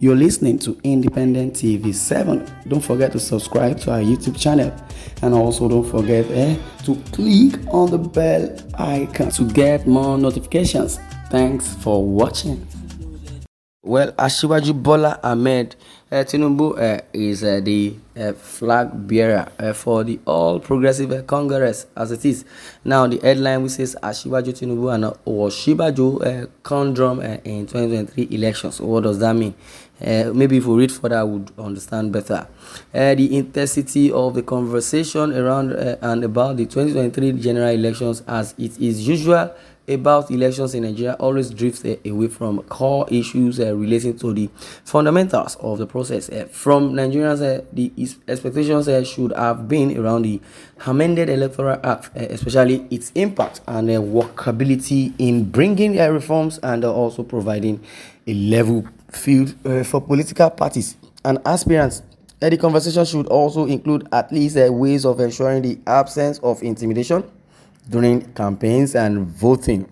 You're listening to Independent TV 7. Don't forget to subscribe to our YouTube channel. And also don't forget to click on the bell icon to get more notifications. Thanks for watching. Well, Asiwaju Bola Ahmed Tinubu is the flag bearer for the All Progressive Congress, as it is. Now, the headline which says Asiwaju Tinubu and Osinbajo conundrum in 2023 elections. What does that mean? Maybe if we read further, I would understand better. The intensity of the conversation around and about the 2023 general elections, as it is usual about elections in Nigeria, always drifts away from core issues relating to the fundamentals of the process. From Nigerians, the expectations should have been around the amended Electoral Act, especially its impact and workability in bringing reforms and also providing a level field for political parties and aspirants. The conversation should also include at least ways of ensuring the absence of intimidation during campaigns and voting,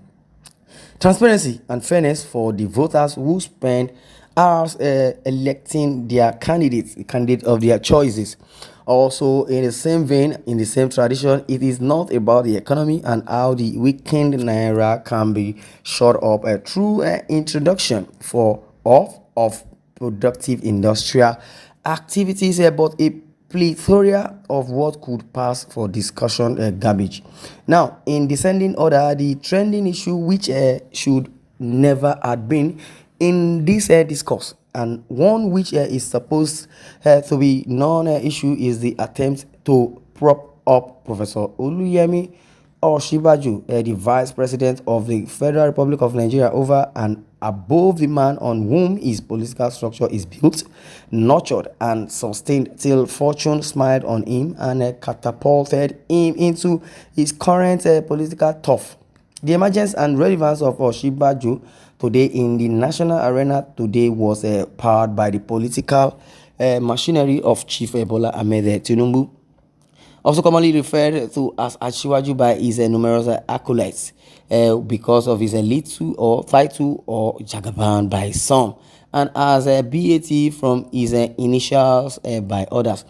transparency and fairness for the voters who spend hours electing their candidate of their choices. Also, in the same vein, in the same tradition, it is not about the economy and how the weakened naira can be shored up through introduction of productive industrial activities, but a plethora of what could pass for discussion garbage. Now, in descending order, the trending issue which should never have been in this discourse, and one which is supposed to be non-issue, is the attempt to prop up Professor Oluyemi Osinbajo, the Vice President of the Federal Republic of Nigeria, over and above the man on whom his political structure is built, nurtured, and sustained till fortune smiled on him and catapulted him into his current political turf. The emergence and relevance of Osinbajo today in the national arena today was powered by the political machinery of Chief Bola Ahmed Tinubu, also commonly referred to as Asiwaju by his numerous acolytes, because of his little or title or Jagaban by some, and as a BAT from his initials by others.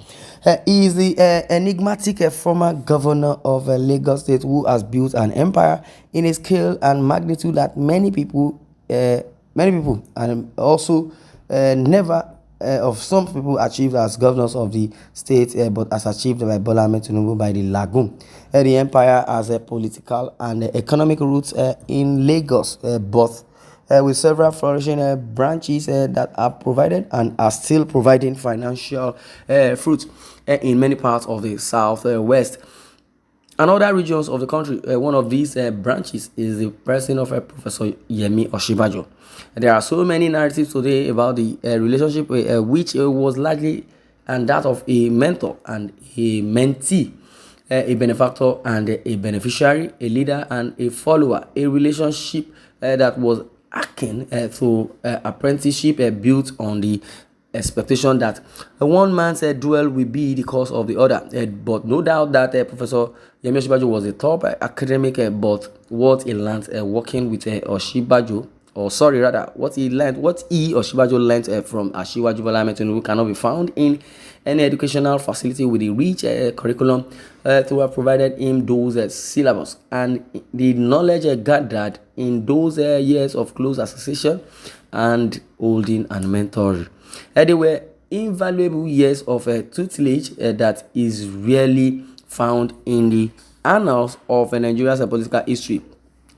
He is the enigmatic former governor of Lagos State who has built an empire in a scale and magnitude that many people and also never of some people achieved as governors of the state, but as achieved by Bola Ahmed Tinubu by the Lagoon. The empire has a political and economic roots in Lagos, both with several flourishing branches that are provided and are still providing financial fruit in many parts of the southwest and other regions of the country. One of these branches is the person of Professor Yemi Osinbajo. There are so many narratives today about the relationship which was largely and that of a mentor and a mentee, a benefactor and a beneficiary, a leader and a follower, a relationship that was akin to apprenticeship built on the expectation that one man's duel will be the cause of the other. But no doubt that Professor Yemi Osinbajo was a top academic, but what he learned working with Osinbajo, or sorry, rather, what he Osinbajo learned from Asiwaju Bola Ahmed Tinubu cannot be found in any educational facility with a rich curriculum to have provided him those syllabus and the knowledge gathered in those years of close association and holding and mentoring. They were invaluable years of tutelage that is rarely found in the annals of Nigeria's political history.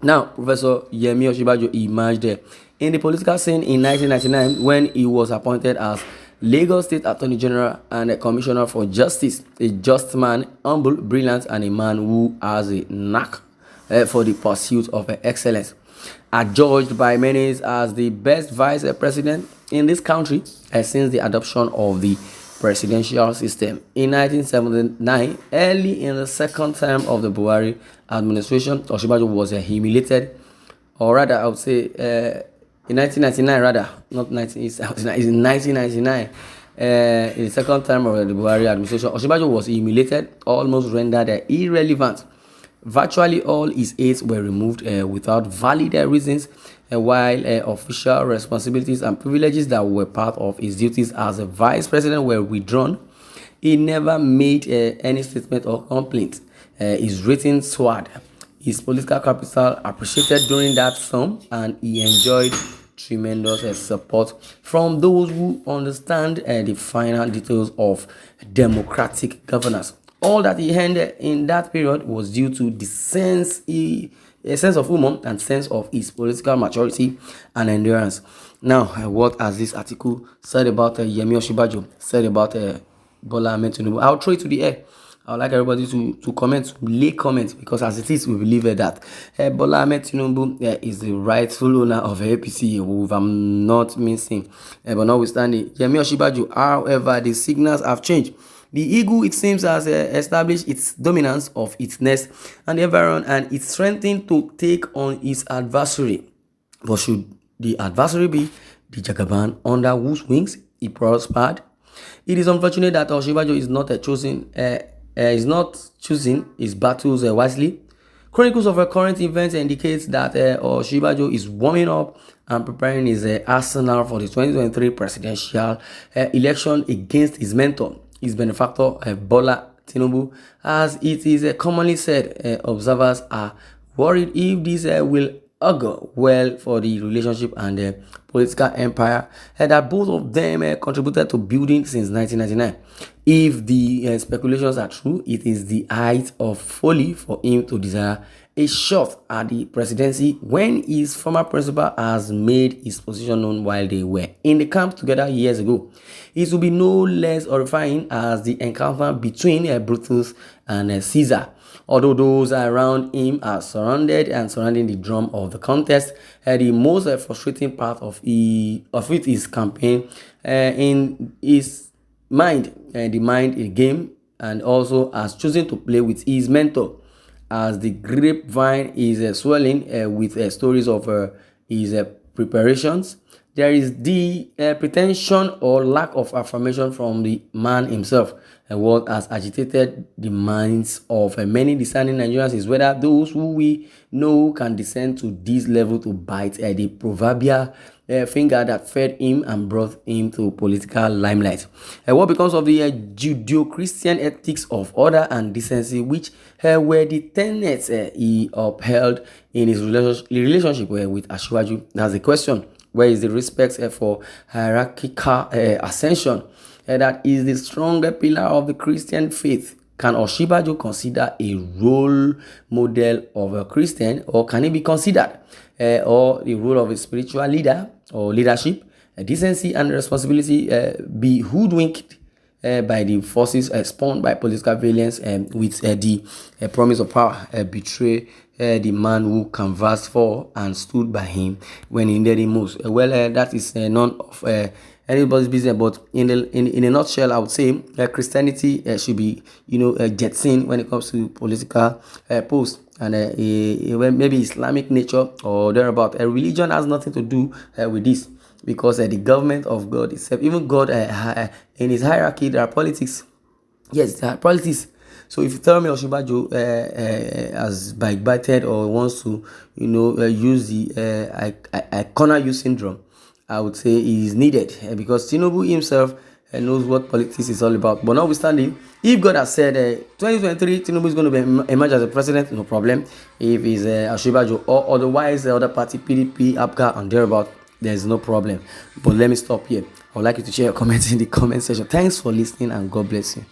Now, Professor Yemi Osinbajo emerged in the political scene in 1999 when he was appointed as Lagos State Attorney General and a Commissioner for Justice, a just man, humble, brilliant, and a man who has a knack for the pursuit of excellence. Adjudged by many as the best vice president in this country since the adoption of the presidential system in 1979, early in the second term of the Buhari administration, Osinbajo was humiliated, or rather, I would say, in 1999, rather, not 1979, in 1999, in the second term of the Buhari administration, Osinbajo was humiliated, almost rendered irrelevant. Virtually all his aides were removed without valid reasons, while official responsibilities and privileges that were part of his duties as a vice president were withdrawn, he never made any statement or complaint. His written sword, his political capital appreciated during that term, and he enjoyed tremendous support from those who understand the final details of democratic governance. All that he earned in that period was due to the a sense of humor and sense of his political maturity and endurance. Now, what has this article said about Yemi Osinbajo, said about Bola Ahmed Tinubu? I'll throw it to the air. I would like everybody to comment, to lay comments, because as it is, we believe that Bola Ahmed Tinubu is the rightful owner of APC, if I'm not missing. But notwithstanding, Yemi Osinbajo, however, the signals have changed. The eagle, it seems, has established its dominance of its nest and the environment, and it's strengthening to take on its adversary. But should the adversary be the Jagaban under whose wings he prospered? It is unfortunate that Osinbajo is not choosing his battles wisely. Chronicles of current events indicates that Osinbajo is warming up and preparing his arsenal for the 2023 presidential election against his mentor, his benefactor, Bola Tinubu. As it is commonly said, observers are worried if this will augur well for the relationship and the political empire that both of them contributed to building since 1999. If the speculations are true, it is the height of folly for him to desire a shot at the presidency when his former principal has made his position known while they were in the camp together years ago. It will be no less horrifying as the encounter between Brutus and Caesar. Although those around him are surrounding the drum of the contest, the most frustrating part of it is campaign in his mind, the mind in the game, and also as choosing to play with his mentor. As the grapevine is swelling with stories of his preparations, there is the pretension or lack of affirmation from the man himself. What has agitated the minds of many discerning Nigerians is whether those who we know can descend to this level to bite the proverbial finger that fed him and brought him to political limelight. What becomes of the Judeo-Christian ethics of order and decency, which were the tenets he upheld in his relationship with Asiwaju? That's the question. Where is the respect for hierarchical ascension that is the stronger pillar of the Christian faith? Can Osinbajo consider a role model of a Christian, or can he be considered or the role of a spiritual leader or leadership? Decency and responsibility be hoodwinked by the forces spawned by political violence with the promise of power, betray the man who canvassed for and stood by him when he needed him most. That is none of anybody's business, but in a nutshell, I would say Christianity should be jettisoned when it comes to political posts, and maybe Islamic nature or thereabout. Religion has nothing to do with this, because the government of God itself, even God in his hierarchy, there are politics. Yes, there are politics. So if you tell me Osinbajo has backbited or wants to, use the I corner you syndrome, I would say it is needed, because Tinubu himself knows what politics is all about. But notwithstanding, if God has said 2023 Tinubu is going to emerge as a president, no problem. If it's Osinbajo or otherwise the other party, PDP, APGA, and thereabout, there's no problem. But let me stop here. I would like you to share your comments in the comment section. Thanks for listening, and God bless you.